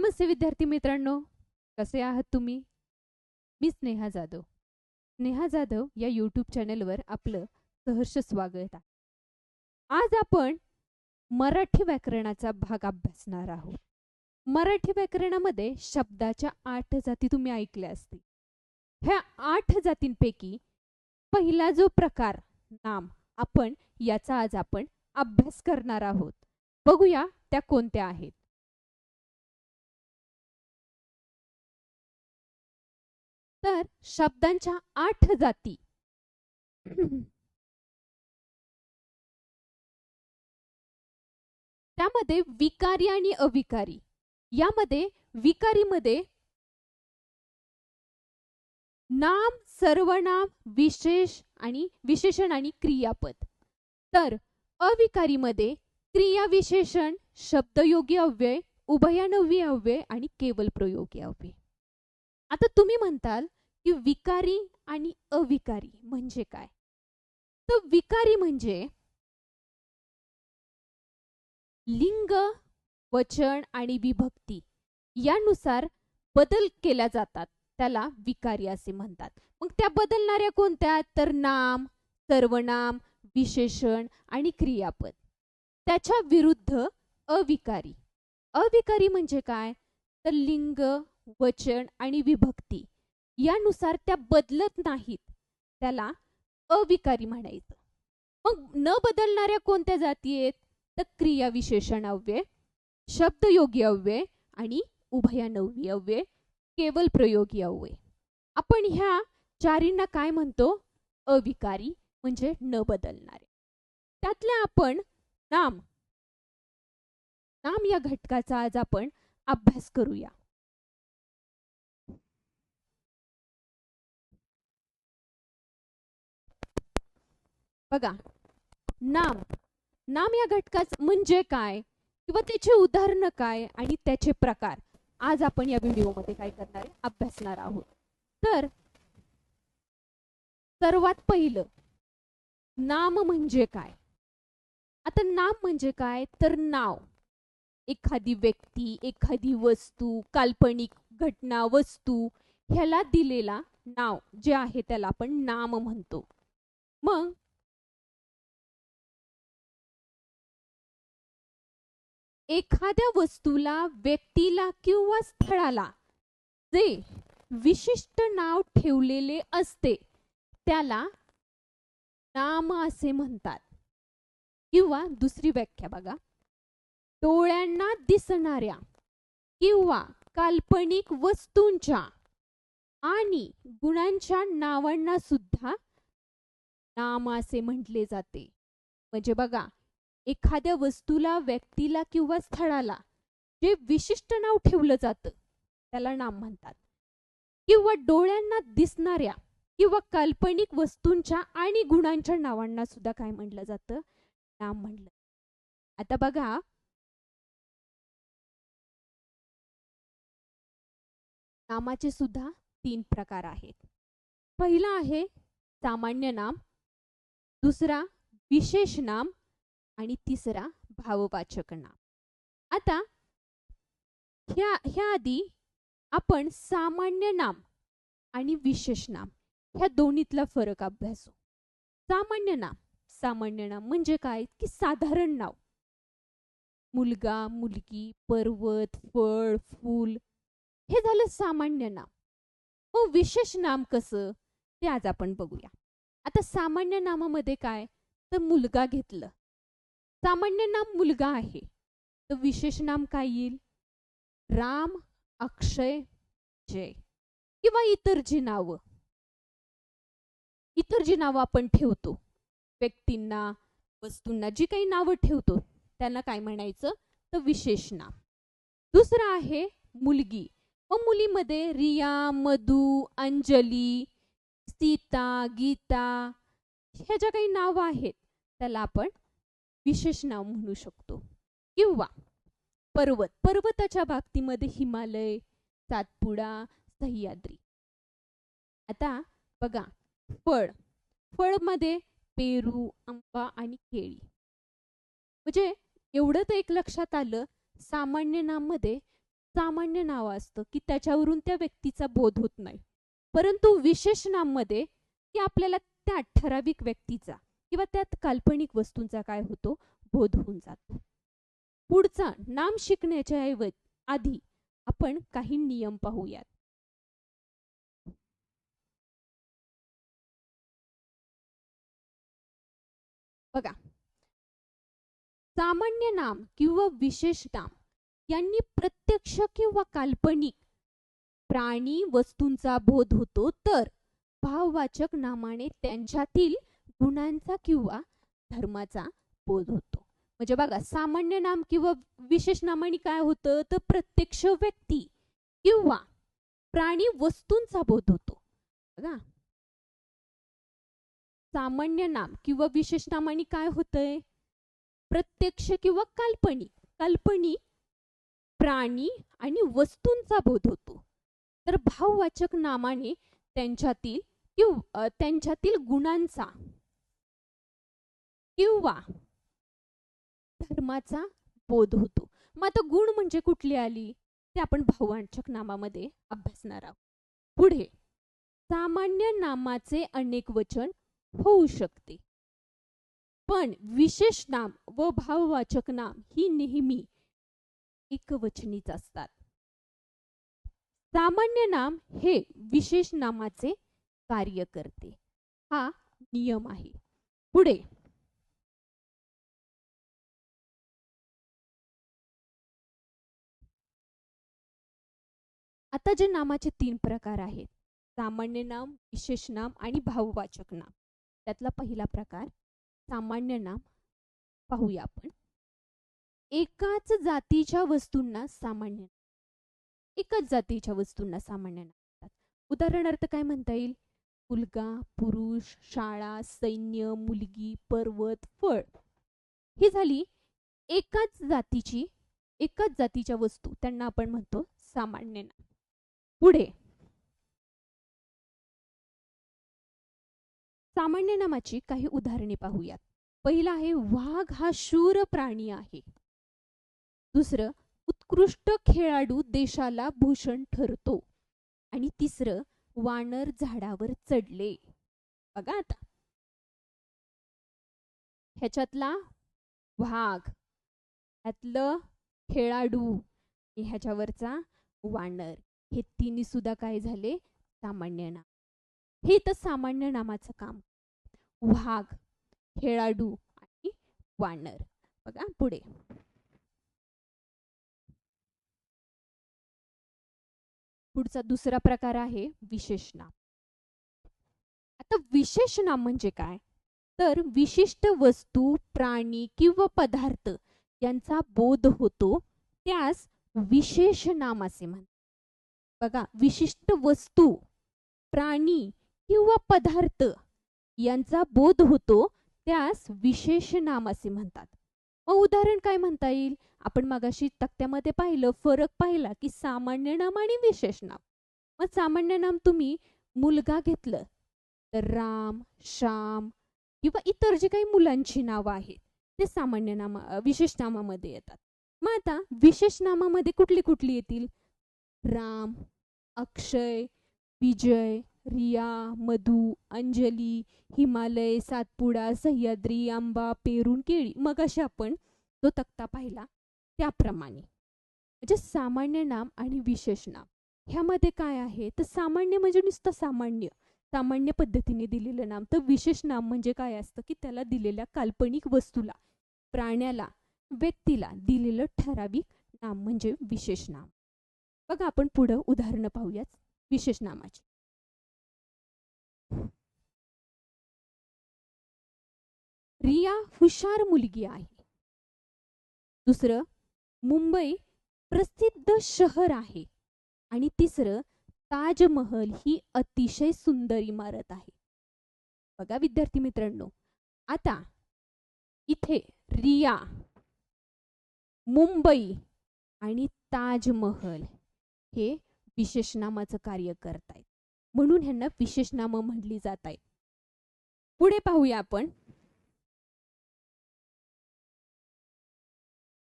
नमस्ते विद्यार्थी मित्रांनो, कसे आहात तुम्ही? मी स्नेहा जाधव. स्नेहा जाधव या यूट्यूब चॅनलवर आपलं सहर्ष स्वागत आहे. आज आपण मराठी व्याकरणाचा भाग अभ्यासणार आहोत. मराठी व्याकरणामध्ये शब्दाच्या 8 जाती तुम्ही ऐकल्या असतील. ह्या 8 जातींपैकी पहिला जो प्रकार नाम आपण याचा आज आपण अभ्यास करणार आहोत. बघूया त्या कोणत्या आहेत. तर शब्दांच्या 8 जाती त्यामध्ये विकारी आणि अविकारी. यामध्ये विकारीमध्ये नाम, सर्वनाम, विशेषण आणि क्रियापद. तर अविकारीमध्ये क्रिया विशेषण, शब्दयोगी अव्यय, उभयान्वयी अव्यय आणि केवल प्रयोगी अव्यय. आता तुम्ही म्हणताल की विकारी आणि अविकारी म्हणजे काय? तर विकारी म्हणजे लिंग, वचन आणि विभक्ती यानुसार बदल केल्या जातात, त्याला विकारी असे म्हणतात. मग त्या बदलणाऱ्या कोणत्या? तर नाम, सर्वनाम, विशेषण आणि क्रियापद. त्याच्या विरुद्ध अविकारी. अविकारी म्हणजे काय? तर लिंग, वचन आणि विभक्ती यानुसार त्या बदलत नाहीत, त्याला अविकारी म्हणायचं. मग न बदलणाऱ्या कोणत्या जाती आहेत? तर क्रिया विशेषण अव्यय, शब्दयोगी अव्यय आणि उभयान्वयी अव्यय, केवल प्रयोगी अव्यय. आपण ह्या चारींना काय म्हणतो? अविकारी म्हणजे न बदलणारे. त्यातल्या आपण नाम या घटकाचा आज आपण अभ्यास करूया. बघा, नाम या घटकाच म्हणजे काय किंवा त्याचे उदाहरण काय आणि त्याचे प्रकार आज आपण या व्हिडिओमध्ये काय करणार आहे? अभ्यासणार आहोत. तर सर्वात पहिलं नाम म्हणजे काय? आता नाम म्हणजे काय? तर नाव एखादी व्यक्ती, एखादी वस्तू, काल्पनिक घटना, वस्तू ह्याला दिलेला नाव जे आहे त्याला आपण नाम म्हणतो. मग एखाद्या वस्तूला, व्यक्तीला किंवा स्थळाला जे विशिष्ट नाव ठेवलेले असते त्याला नाम असे म्हणतात. किंवा दुसरी व्याख्या बघा, डोळ्यांना दिसणाऱ्या किंवा काल्पनिक वस्तूंच्या आणि गुणांच्या नावांना सुद्धा नाम असे म्हटले जाते. म्हणजे बघा, एखाद्या वस्तूला, व्यक्तीला किंवा स्थळाला जे विशिष्ट नाव ठेवलं जातं त्याला नाम म्हणतात. किंवा डोळ्यांना दिसणाऱ्या किंवा काल्पनिक वस्तूंच्या आणि गुणांच्या नावांना सुद्धा काय म्हटलं जातं? नाम म्हणलं. आता बघा, नामाचे सुद्धा 3 प्रकार आहेत. पहिला आहे सामान्य नाम, दुसरा विशेष नाम आणि तिसरा भाववाचक नाम. आता ह्या आधी आपण सामान्य नाम आणि विशेष नाम ह्या दोन्हीतला फरक अभ्यासू. सामान्य नाम म्हणजे काय? की साधारण नाव. मुलगा, मुलगी, पर्वत, फळ, फूल हे झालं सामान्य नाम. मग विशेष नाम कसं ते आज आपण बघूया. आता सामान्य नामामध्ये काय? तर मुलगा घेतलं, सामान्य नाम मुलगा आहे. तर विशेष नाम काय येईल? राम, अक्षय, जय. किंवा इतर जी नावं आपण ठेवतो, व्यक्तींना, वस्तूंना जी काही नावं ठेवतो त्यांना काय म्हणायचं? तर विशेष नाम. दुसरं आहे मुलगी. मग मुलीमध्ये रिया, मधु, अंजली, सीता, गीता ह्या ज्या काही नावं आहेत त्याला आपण विशेष नाव म्हणू शकतो. किंवा पर्वताच्या बाबतीमध्ये हिमालय, सातपुडा, सह्याद्री. आता बघा, फळ मध्ये पेरू, आंबा आणि केळी. म्हणजे एवढं तर एक लक्षात आलं, सामान्य नाम मध्ये सामान्य नाव असतं की त्याच्यावरून त्या व्यक्तीचा बोध होत नाही, परंतु विशेष नाम मध्ये की आपल्याला त्या ठराविक व्यक्तीचा किंवा त्यात काल्पनिक वस्तूंचा काय होतो, बोध होऊन जातो. पुढचा नाम शिकण्याच्या आधी आपण काही नियम पाहूयात. बघा, सामान्य नाम किंवा विशेष नाम यांनी प्रत्यक्ष किंवा काल्पनिक प्राणी वस्तूंचा बोध होतो, तर भाववाचक नामाने त्यांच्यातील गुणांचा किंवा धर्माचा बोध होतो. म्हणजे बघा, सामान्य नाम किंवा विशेष नामाने काय होतं, तर प्रत्यक्ष व्यक्ती किंवा प्राणी वस्तूंचा बोध होतो. बघा, सामान्य नाम किंवा विशेष नामाने काय होतंय, प्रत्यक्ष किंवा काल्पनिक प्राणी आणि वस्तूंचा बोध होतो, तर भाववाचक नामाने त्यांच्यातील गुणांचा किंवा धर्माचा बोध होतो. मग आता गुण म्हणजे कुठली आली ते आपण भाववाचक नामामध्ये अभ्यासणार आहोत. पुढे, सामान्य नामाचे अनेक वचन होऊ शकते, पण विशेष नाम व भाववाचक नाम ही नेहमी एकवचनीच असतात. सामान्य नाम हे विशेष नामाचे कार्य करते, हा नियम आहे. पुढे, आता जे नामाचे 3 प्रकार आहेत, सामान्य नाम, विशेष नाम आणि भाववाचक नाम, त्यातला पहिला प्रकार सामान्य नाम पाहूया आपण. एकाच जातीच्या वस्तूंना सामान्य नाम म्हणतात. उदाहरणार्थ काय म्हणता येईल, मुलगा, पुरुष, शाळा, सैन्य, मुलगी, पर्वत, फळ. ही झाली एकाच जातीच्या वस्तू, त्यांना आपण म्हणतो सामान्य नाम. पुढे, सामान्य नामाची काही उदाहरणे पाहूयात. पहिला आहे, वाघ हा शूर प्राणी आहे. दुसरं, उत्कृष्ट खेळाडू देशाला भूषण ठरतो. आणि तिसरं, वानर झाडावर चढले. बघा आता, ह्याच्यातला वाघ, ह्यातलं खेळाडू, ह्याच्यावरचा वानर, हे तिन्ही सुद्धा काय झाले, सामान्य नाम. हे तर सामान्य नामाचं काम, वाघ, खेळाडू आणि वानर. बघा पुढे, पुढचा दुसरा प्रकार आहे विशेष नाम. आता विशेष नाम म्हणजे काय, तर विशिष्ट वस्तू, प्राणी किंवा पदार्थ यांचा बोध होतो, त्यास विशेष नाम असे म्हणतात. बघा, विशिष्ट वस्तू, प्राणी किंवा पदार्थ यांचा बोध होतो, त्यास विशेष नाम असे म्हणतात. मग उदाहरण काय म्हणता येईल, आपण मगाशी तक्त्यामध्ये पाहिलं, फरक पाहिला की सामान्य नाम आणि विशेष नाम. मग सामान्य नाम तुम्ही मुलगा घेतलं तर राम, श्याम किंवा इतर जे काही मुलांची नावं आहेत ते सामान्य नाम विशेष नामामध्ये येतात. मग आता विशेष नामामध्ये कुठली कुठली येतील, राम, अक्षय, विजय, रिया, मधु, अंजली, हिमालय, सातपुडा, सह्याद्री, आंबा, पेरून, केळी. मग असे आपण जो तक्ता पाहिला त्याप्रमाणे, म्हणजे सामान्य नाम आणि विशेष नाम ह्यामध्ये काय आहे, तर सामान्य म्हणजे नुसतं सामान्य पद्धतीने दिलेलं नाम, तर विशेष नाम म्हणजे काय असतं की त्याला दिलेल्या काल्पनिक वस्तूला, प्राण्याला, व्यक्तीला दिलेलं ठराविक नाम म्हणजे विशेष नाम. बघा, आपण पुढं उदाहरणं पाहूयात विशेष नामाची. रिया हुशार मुलगी आहे. दुसरं, मुंबई प्रसिद्ध शहर आहे. आणि तिसरं, ताजमहल ही अतिशय सुंदर इमारत आहे. बघा विद्यार्थी मित्रांनो, आता इथे रिया, मुंबई आणि ताजमहल हे विशेष नामाचं कार्य करतायत, म्हणून ह्यांना विशेष नाम म्हटली जात आहेत. पुढे पाहूया आपण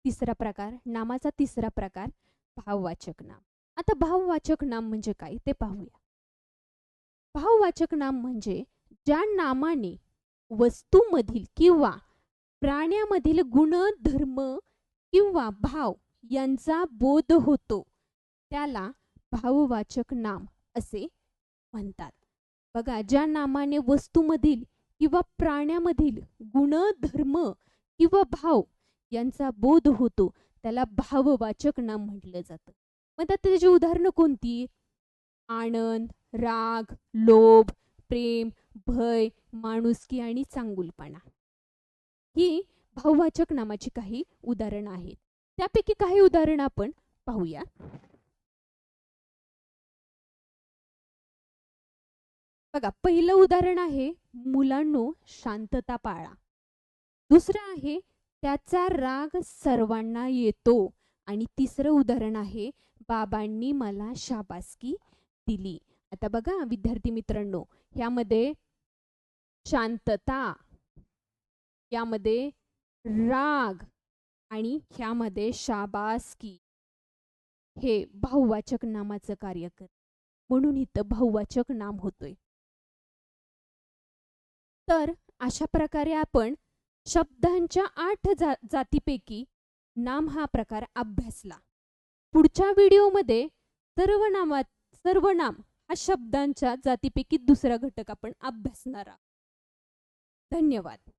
तिसरा प्रकार, नामाचा तिसरा प्रकार भाववाचक नाम. आता भाववाचक नाम म्हणजे काय ते पाहूया. भाववाचक नाम म्हणजे ज्या नामाने वस्तूमधील किंवा प्राण्यामधील गुण, धर्म किंवा भाव यांचा बोध होतो त्याला भाववाचक नाम असे म्हणतात. बघा, ज्या नामाने वस्तूमधील किंवा प्राण्यामधील गुण, धर्म किंवा भाव यांचा बोध होतो त्याला भाववाचक नाम म्हटलं जातं. मग आता त्याची उदाहरणं कोणती? आनंद, राग, लोभ, प्रेम, भय, माणुसकी आणि चांगुलपणा ही भाववाचक नामाची काही उदाहरणं आहेत. त्यापैकी काही उदाहरणं आपण पाहूया. बघा, पहिलं उदाहरण आहे मुलांनो शांतता पाळा. दुसरं आहे त्याचा राग सर्वांना येतो. आणि तिसरं उदाहरण आहे बाबांनी मला शाबासकी दिली. आता बघा विद्यार्थी मित्रांनो, यामध्ये शांतता, यामध्ये राग आणि ह्यामध्ये शाबासकी हे भाववाचक नामाचं कार्य करते. म्हणून इथं भाववाचक नाम होतोय. तर अशा प्रकारे आपण शब्दांच्या 8 जातीपैकी नाम हा प्रकार अभ्यासला. पुढच्या व्हिडिओमध्ये सर्वनाम हा शब्दांच्या जातीपैकी दुसरा घटक आपण अभ्यासणार आहोत. धन्यवाद.